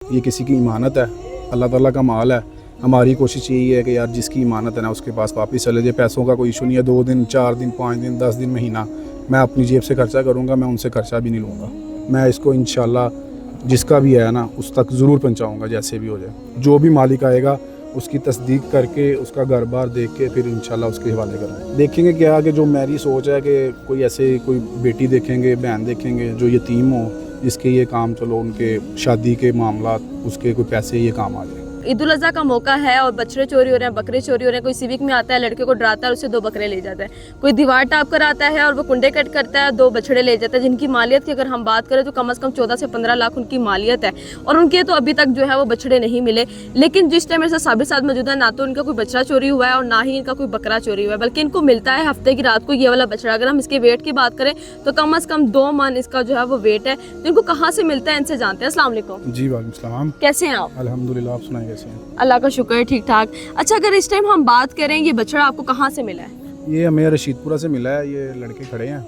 ये किसी की इमानत है, अल्लाह ताला का माल है। हमारी कोशिश यही है कि यार जिसकी इमानत है ना उसके पास वापस चले जाए। पैसों का कोई इशू नहीं है, 2 दिन 4 दिन 5 दिन 10 दिन महीना मैं अपनी जेब से खर्चा करूँगा, मैं उनसे खर्चा भी नहीं लूँगा। मैं इसको इंशाल्लाह जिसका भी है ना उस तक ज़रूर पहुँचाऊँगा, जैसे भी हो जाए। जो भी मालिक आएगा उसकी तस्दीक करके उसका घर बार देख के फिर इंशाल्लाह उसके हवाले करूँगा। देखेंगे क्या कि जो मेरी सोच है कि कोई ऐसे कोई बेटी देखेंगे, बहन देखेंगे जो यतीम हो, जिसके ये काम चलो उनके शादी के मामला उसके कोई पैसे ये काम आ जाए। ईद उल अज़हा का मौका है और बछड़े चोरी हो रहे हैं, बकरे चोरी हो रहे हैं। कोई सिविक में आता है, लड़के को डराता है, उससे 2 बकरे ले जाता है। कोई दीवार टाप कर आता है और वो कुंडे कट करता है, 2 बछड़े ले जाता है, जिनकी मालियत की अगर हम बात करें तो कम से कम 14 से 15 लाख उनकी मालियत है। और उनके तो अभी तक जो है वो बछड़े नहीं मिले। लेकिन जिस टाइम मेरे साबिर साथ मौजूद है, ना तो उनका कोई बछड़ा चोरी हुआ है और ना ही इनका कोई बकरा चोरी हुआ है, बल्कि इनको मिलता है हफ्ते की रात को ये वाला बछड़ा। अगर हम इसके वेट की बात करें तो कम से कम 2 मन इसका जो है वो वेट है। तो इनको कहाँ से मिलता है, इनसे जानते हैं। अस्सलाम वालेकुम। जी वालेकुम सलाम। कैसे हैं आप? अल्हम्दुलिल्लाह, आप सुनाए कैसे हैं? अल्लाह का शुक्र है, ठीक ठाक। अच्छा, अगर इस टाइम हम बात करें, ये बछड़ा आपको कहाँ से मिला है? ये हमें रशीदपुरा से मिला है। ये लड़के खड़े हैं,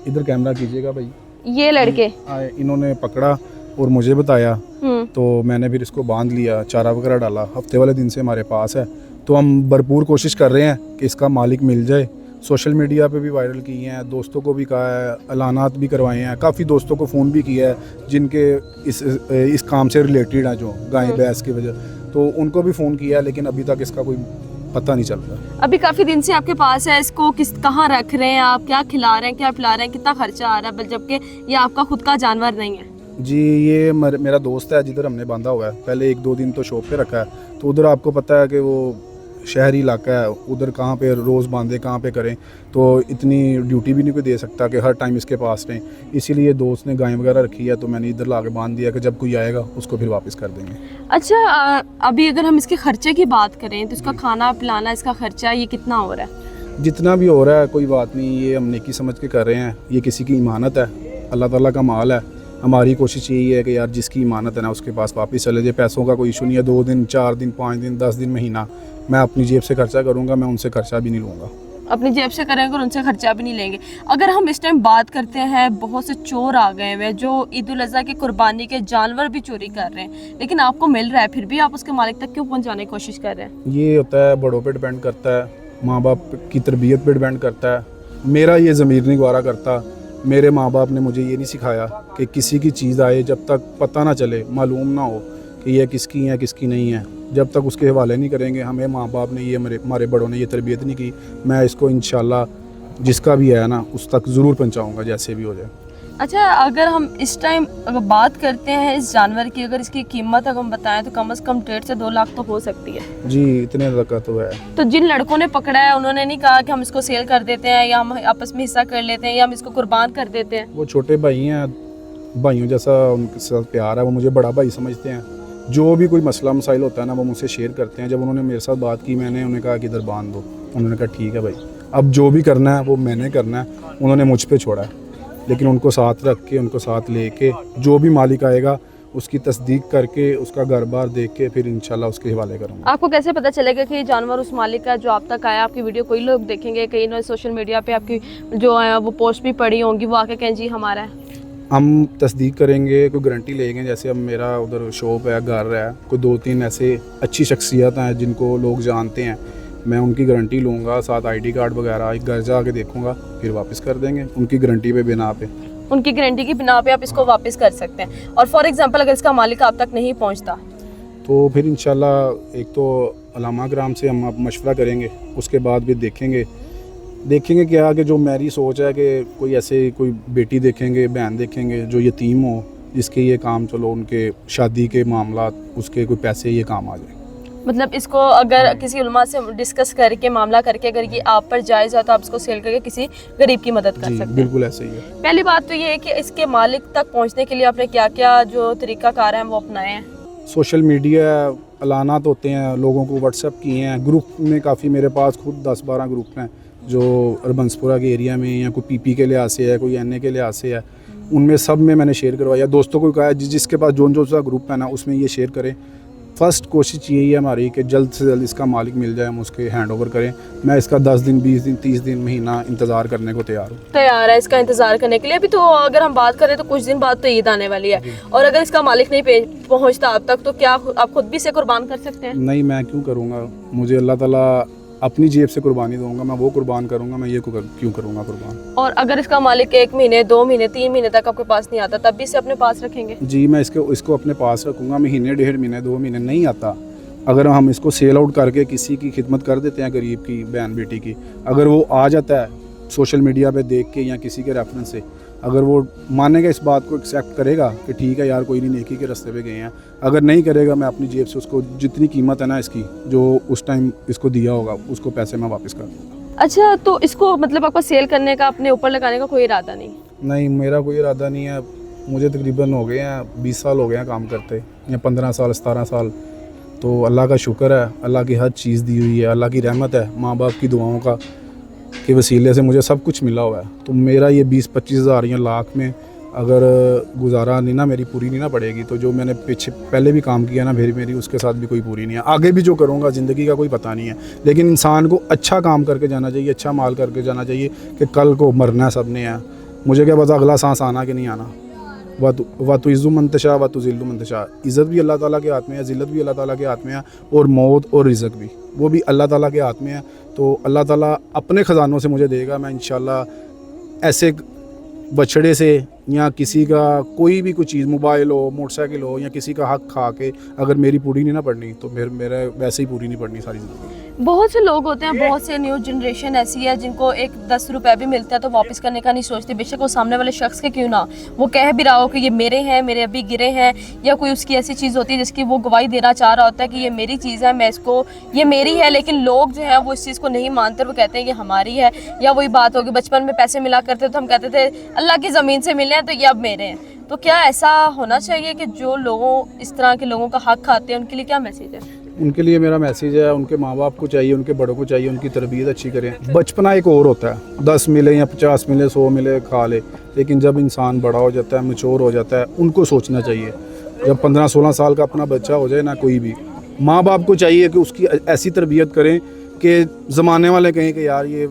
इधर कैमरा कीजिएगा भाई। ये लड़के आए, इन्होंने पकड़ा और मुझे बताया, तो मैंने फिर इसको बांध लिया, चारा वगैरह डाला। हफ्ते वाले दिन से हमारे पास है, तो हम भरपूर कोशिश कर रहे हैं कि इसका मालिक मिल जाए। सोशल मीडिया पे भी वायरल किए हैं, दोस्तों को भी कहा है, ऐलानात भी करवाए हैं, काफ़ी दोस्तों को फ़ोन भी किया है जिनके इस काम से रिलेटेड हैं, जो गाय भैंस की वजह, तो उनको भी फ़ोन किया है, लेकिन अभी तक इसका कोई पता नहीं चलता। अभी काफी दिन से आपके पास है, इसको कहाँ रख रहे हैं आप? क्या खिला रहे हैं, क्या पिला रहे हैं, कितना खर्चा आ रहा है, जबकि ये आपका खुद का जानवर नहीं है? जी, ये मेरा दोस्त है जिधर हमने बांधा हुआ है। पहले 1-2 दिन तो शॉप पे रखा है, तो उधर आपको पता है कि वो शहरी इलाका है, उधर कहाँ पे रोज़ बांधे कहाँ पे करें, तो इतनी ड्यूटी भी नहीं कोई दे सकता कि हर टाइम इसके पास रहें। इसीलिए दोस्त ने गाय वगैरह रखी है, तो मैंने इधर ला के बांध दिया कि जब कोई आएगा उसको फिर वापस कर देंगे। अच्छा, अभी अगर हम इसके खर्चे की बात करें तो इसका खाना पिलाना, इसका खर्चा ये कितना हो रहा है? जितना भी हो रहा है कोई बात नहीं, ये हम नेकी समझ के कर रहे हैं। ये किसी की इमानत है, अल्लाह ताला का माल है। हमारी कोशिश यही है कि यार जिसकी इमानत है ना उसके पास वापस चले जाए। पैसों का कोई इशू नहीं है, 2 दिन 4 दिन 5 दिन 10 दिन महीना मैं अपनी जेब से खर्चा करूँगा, मैं उनसे खर्चा भी नहीं लूँगा। अपनी जेब से करेंगे और उनसे खर्चा भी नहीं लेंगे। अगर हम इस टाइम बात करते हैं, बहुत से चोर आ गए हैं जो ईद उल अज़हा की कुर्बानी के जानवर भी चोरी कर रहे हैं, लेकिन आपको मिल रहा है, फिर भी आप उसके मालिक तक क्यों पहुंचाने की कोशिश कर रहे हैं? ये होता है, बड़ों पे डिपेंड करता है, माँ बाप की तरबियत पे डिपेंड करता है। मेरा ये ज़मीर नहीं गवारा करता। मेरे माँ बाप ने मुझे ये नहीं सिखाया कि किसी की चीज़ आए जब तक पता ना चले, मालूम ना हो कि ये किसकी है किसकी नहीं है, जब तक उसके हवाले नहीं करेंगे। हमें माँ बाप ने ये हमारे बड़ों ने ये तरबियत नहीं की। मैं इसको इंशाल्लाह जिसका भी है ना उस तक ज़रूर पहुँचाऊँगा, जैसे भी हो जाए। अच्छा, अगर हम इस टाइम अगर बात करते हैं इस जानवर की, अगर इसकी कीमत अगर हम बताएं तो कम से कम 1.5 से 2 लाख तो हो सकती है। जी, इतने तक तो है। तो जिन लड़कों ने पकड़ा है उन्होंने नहीं कहा कि हम इसको सेल कर देते हैं या हम आपस में हिस्सा कर लेते हैं या हम इसको कुर्बान कर देते हैं? वो छोटे भाई हैं, भाइयों जैसा उनके साथ प्यार है, वो मुझे बड़ा भाई समझते हैं। जो भी कोई मसला मसाइल होता है ना वो मुझसे शेयर करते हैं। जब उन्होंने मेरे साथ बात की, मैंने उन्हें कहा कि इधर बांध दो, उन्होंने कहा ठीक है भाई, अब जो भी करना है वो मैंने करना है। उन्होंने मुझ पे छोड़ा है, लेकिन उनको साथ रख के, उनको साथ लेके जो भी मालिक आएगा उसकी तस्दीक करके उसका घर बार देख के फिर इंशाल्लाह उसके हवाले करूँगा। आपको कैसे पता चलेगा कि ये जानवर उस मालिक का जो आप तक आया? आपकी वीडियो कोई लोग देखेंगे, कई लोग सोशल मीडिया पे आपकी जो है वो पोस्ट भी पड़ी होंगी, वो आके कहें जी हमारा है। हम तस्दीक करेंगे, कोई गारंटी लेंगे। जैसे अब मेरा उधर शॉप है, घर है, कोई 2-3 ऐसे अच्छी शख्सियत हैं जिनको लोग जानते हैं, मैं उनकी गारंटी लूँगा, साथ आईडी कार्ड वगैरह। एक घर जा के देखूँगा, फिर वापस कर देंगे उनकी गारंटी पे बिना पे। उनकी गारंटी की बिना पे आप इसको वापस कर सकते हैं। और फॉर एग्जांपल अगर इसका मालिक आप तक नहीं पहुंचता तो फिर इंशाल्लाह एक तो अलामा ग्राम से हम मशवरा करेंगे, उसके बाद भी देखेंगे क्या कि जो मेरी सोच है कि कोई ऐसे कोई बेटी देखेंगे, बहन देखेंगे जो यतीम हो, जिसके ये काम चलो उनके शादी के मामला उसके कोई पैसे ये काम आ जाए। मतलब इसको अगर किसी उलमा से डिस्कस करके, मामला करके, अगर ये आप पर जायज़ है तो आप इसको सेल करके किसी गरीब की मदद कर सकते हैं। बिल्कुल ऐसे ही है। पहली बात तो ये है कि इसके मालिक तक पहुंचने के लिए आपने क्या क्या जो तरीकाकार है वो अपनाए हैं? सोशल मीडिया ऐलानात होते हैं, लोगों को व्हाट्सएप किए हैं, ग्रुप में काफ़ी मेरे पास खुद 10-12 ग्रुप हैं जो अरबंसपुरा के एरिया में, या कोई पीपी के लिहाज से है, कोई एनए के लिहाज से है, उनमें सब में मैंने शेयर करवाया। दोस्तों को कहा जिसके पास जो सा ग्रुप है ना उसमें ये शेयर करें। फ़र्स्ट कोशिश यही है हमारी कि जल्द से जल्द इसका मालिक मिल जाए, हम उसके हैंड ओवर करें। मैं इसका 10 दिन 20 दिन 30 दिन महीना इंतज़ार करने को तैयार हूँ। तैयार है इसका इंतजार करने के लिए। अभी तो अगर हम बात करें तो कुछ दिन बाद तो ईद आने वाली है, और अगर इसका मालिक नहीं पहुंचता अब तक, तो क्या आप खुद भी इसे कुर्बान कर सकते हैं? नहीं, मैं क्यों करूँगा, मुझे अल्लाह ताला अपनी जेब से कुर्बानी दूंगा, मैं वो कुर्बान करूँगा, मैं ये क्यों करूँगा कुर्बान। और अगर इसका मालिक 1 महीने 2 महीने 3 महीने तक आपके पास नहीं आता, तब भी इसे अपने पास रखेंगे? जी, मैं इसको अपने पास रखूँगा। महीने 1.5 महीने 2 महीने नहीं आता, अगर हम इसको सेल आउट करके किसी की खिदमत कर देते हैं, गरीब की, बहन बेटी की, अगर वो आ जाता है सोशल मीडिया पे देख के या किसी के रेफरेंस से, अगर वो मानेगा, इस बात को एक्सेप्ट करेगा कि ठीक है यार कोई नहीं, नेकी के रास्ते पे गए हैं, अगर नहीं करेगा, मैं अपनी जेब से उसको जितनी कीमत है ना इसकी, जो उस टाइम इसको दिया होगा, उसको पैसे मैं वापस कर दूँगा। अच्छा, तो इसको मतलब आपका सेल करने का, अपने ऊपर लगाने का कोई इरादा नहीं? नहीं, मेरा कोई इरादा नहीं है। मुझे तकरीबन हो गए हैं 20 साल हो गए हैं काम करते, या 15 साल 17 साल। तो अल्लाह का शुक्र है, अल्लाह की हर चीज़ दी हुई है, अल्लाह की रहमत है, माँ बाप की दुआओं का के वसीले से मुझे सब कुछ मिला हुआ है। तो मेरा ये 20-25 हज़ार या लाख में अगर गुजारा नहीं ना, मेरी पूरी नहीं ना पड़ेगी, तो जो मैंने पहले भी काम किया ना, फिर मेरी उसके साथ भी कोई पूरी नहीं है। आगे भी जो करूँगा, ज़िंदगी का कोई पता नहीं है, लेकिन इंसान को अच्छा काम करके जाना चाहिए, अच्छा माल करके जाना चाहिए, कि कल को मरना सब ने है। मुझे क्या पता अगला सांस आना कि नहीं आना। व तो इज़्ज़ु मंतशा व तो ज़िल्लु मंतशा, इज़्ज़त भी अल्लाह ताला के हाथ में है, ज़िल्लत भी अल्लाह ताला के हाथ में है, और मौत और रिज़्क़ भी वो भी अल्लाह ताला के हाथ में है। तो अल्लाह ताला अपने ख़जानों से मुझे देगा। मैं इंशाल्लाह ऐसे बछड़े से या किसी का कोई भी कोई चीज़, मोबाइल हो, मोटरसाइकिल हो, या किसी का हक खा के अगर मेरी पूरी नहीं ना पड़नी, तो मेरा वैसे ही पूरी नहीं पड़नी सारी ज़िंदगी। बहुत से लोग होते हैं, बहुत से न्यू जनरेशन ऐसी है जिनको एक 10 रुपए भी मिलता है तो वापस करने का नहीं सोचते, बेशक वो सामने वाले शख्स के क्यों ना, वो कह भी रहा हो कि ये मेरे हैं, मेरे अभी गिरे हैं, या कोई उसकी ऐसी चीज़ होती है जिसकी वो गवाही देना चाह रहा होता है कि ये मेरी चीज़ है, मैं इसको, ये मेरी है, लेकिन लोग जो है वो इस चीज़ को नहीं मानते, वो कहते हैं ये हमारी है। या वही बात होगी, बचपन में पैसे मिला करते तो हम कहते थे अल्लाह की ज़मीन से मिले हैं तो ये अब मेरे हैं। तो क्या ऐसा होना चाहिए कि जो लोगों, इस तरह के लोगों का हक खाते हैं, उनके लिए क्या मैसेज है? उनके लिए मेरा मैसेज है, उनके माँ बाप को चाहिए, उनके बड़ों को चाहिए, उनकी तरबियत अच्छी करें। बचपना एक और होता है, 10 मिले या 50 मिले, 100 मिले, खा ले, लेकिन जब इंसान बड़ा हो जाता है, मैच्योर हो जाता है, उनको सोचना चाहिए। जब 15-16 साल का अपना बच्चा हो जाए ना, कोई भी माँ बाप को चाहिए कि उसकी ऐसी तरबियत करें कि ज़माने वाले कहें कि यार ये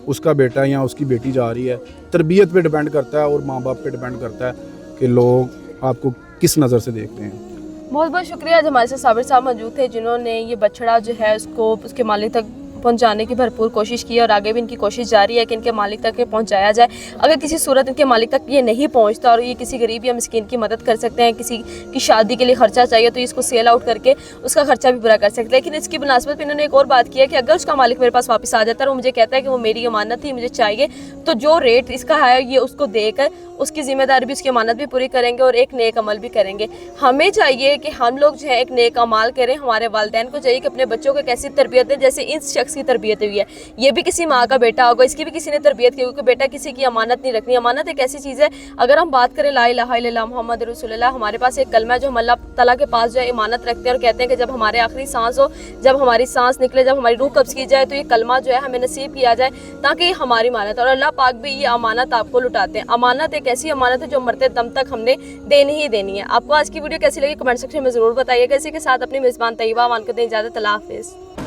उसका बेटा या उसकी बेटी जा रही है। तरबियत पे डिपेंड करता है और माँ बाप पे डिपेंड करता है कि लोग आपको किस नज़र से देखते हैं। बहुत बहुत शुक्रिया, आज हमारे साथ साबिर साहब मौजूद थे जिन्होंने ये बछड़ा जो है उसको उसके मालिक तक पहुंचाने की भरपूर कोशिश की, और आगे भी इनकी कोशिश जारी है कि इनके मालिक तक पहुंचाया जाए। अगर किसी सूरत इनके मालिक तक ये नहीं पहुंचता और ये किसी गरीब या मिस्कीन की मदद कर सकते हैं, किसी की शादी के लिए खर्चा चाहिए तो इसको सेल आउट करके उसका खर्चा भी पूरा कर सकते हैं। लेकिन इसकी मुनासिबत में इन्होंने एक और बात की है कि अगर उसका मालिक मेरे पास वापस आ जाता है और मुझे कहता है कि वो मेरी अमानत थी, मुझे चाहिए, तो जो रेट इसका है ये उसको देकर उसकी ज़िम्मेदारी भी, उसकी अमानत भी पूरी करेंगे और एक नेक अमल भी करेंगे। हमें चाहिए कि हम लोग जो है एक नेक अमाल करें। हमारे वालिदैन को चाहिए कि अपने बच्चों को कैसी तरबियत दें जैसे इस शख्स की तरबियत हुई है। ये भी किसी माँ का बेटा होगा, इसकी भी किसी ने तरबियत की, क्योंकि बेटा किसी की अमानत नहीं रखनी। अमानत एक ऐसी चीज़ है, अगर हम बात करें ला इलाहा इल्लल्लाह मुहम्मद रसूलुल्लाह, हमारे पास एक कलमा है जो हम अल्लाह ताला के पास जो है इमानत रखते हैं और कहते हैं कि जब हमारे आखिरी सांस हो, जब हमारी सांस निकले, जब हमारी रूह कब्ज़ की जाए, तो ये कलमा जो है हमें नसीब किया जाए ताकि हमारी अमानत, और अल्लाह पाक भी ये अमानत आपको लुटाते हैं। अमानत एक ऐसी अमानत है जो मरते दम तक हमने देनी ही देनी है। आपको आज की वीडियो कैसी लगी कमेंट सेक्शन में ज़रूर बताइएगा। इसी के साथ अपनी मेज़बान तैयबा मान को दें इजाज़त। अल्लाह हाफ़िज़।